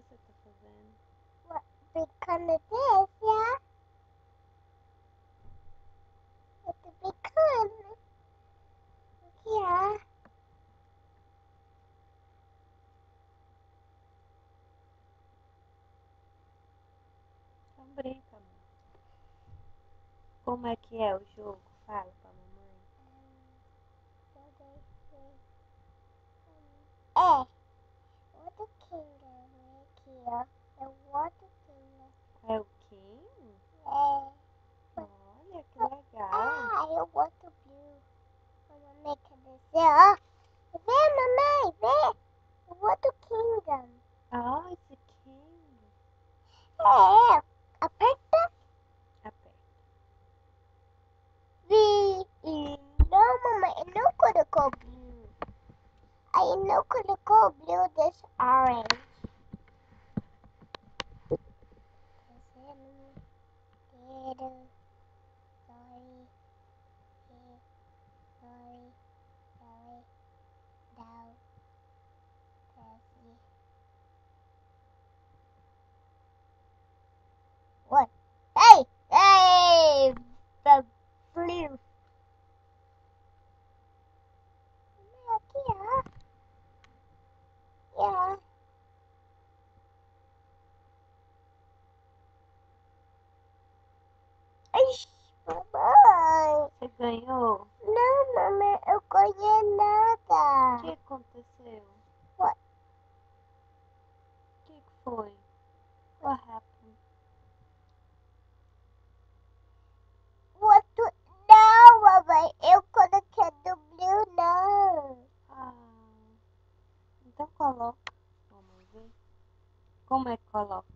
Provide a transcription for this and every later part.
que você tá fazendo? Picando deixa. Eu tô picando. O que é? Então brinca, amor. Como é que é o jogo? Fala pra mamãe. Outro Kinder aqui, ó. É o outro Kinder. É o Kim? É. Olha, que legal. Eu boto Blue. Mamãe quer descer, ó. Vem, mamãe, vem. O outro Kingdom. Ah, esse Kim. Aperta. Aperta. Não, mamãe, não colocou Blue. Aí não colocou Blue desse Orange. What? Hey! The blue. Aqui, ó. Yeah. Ixi, mamãe. Você ganhou? Não, mamãe, eu ganhei O nada. que aconteceu? What? O que foi? What happened? Não, mamãe, eu coloquei do blue, não. Ah, então coloca. Vamos ver. Como é que coloca?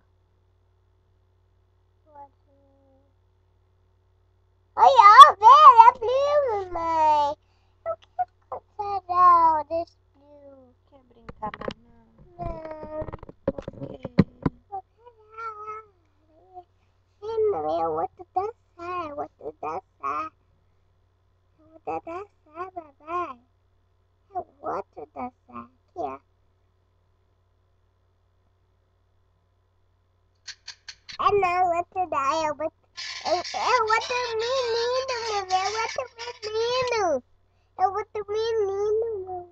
Olha, velho, é blue, mamãe. Eu quero comprar desse blue. Quer brincar mais não? Não. Por quê? Eu vou te dançar, eu vou te dançar. Eu vou te dançar, babá. Eu vou te dançar. Aqui, ó. Não, eu vou te dar. Eu vou te menino, mamãe. Eu vou te menino. Eu vou te menino, mamãe.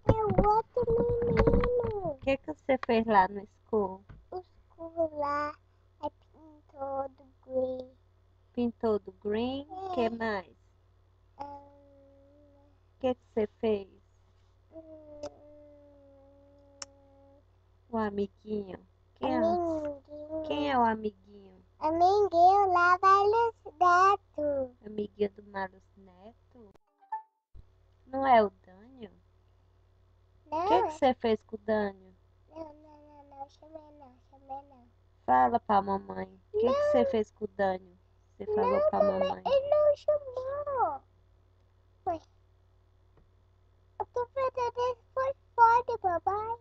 Eu vou te menino. O que você fez lá no school? O escuro lá é pintou do green. Pintou do green? O que mais? O que você fez? O amiguinho. Quem é o amiguinho? Amiguinho lá vai nos gatos. Amiguinho do Marlos Neto? Não é o Dânio? O que Não, você fez com o Dânio? não, chamei não. Fala pra mamãe. O que você fez com o Dânio? Você falou pra mamãe. Ele não chamou. Foi. Eu tô fazendo isso foi fora, papai. O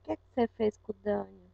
que você fez com o Dânio?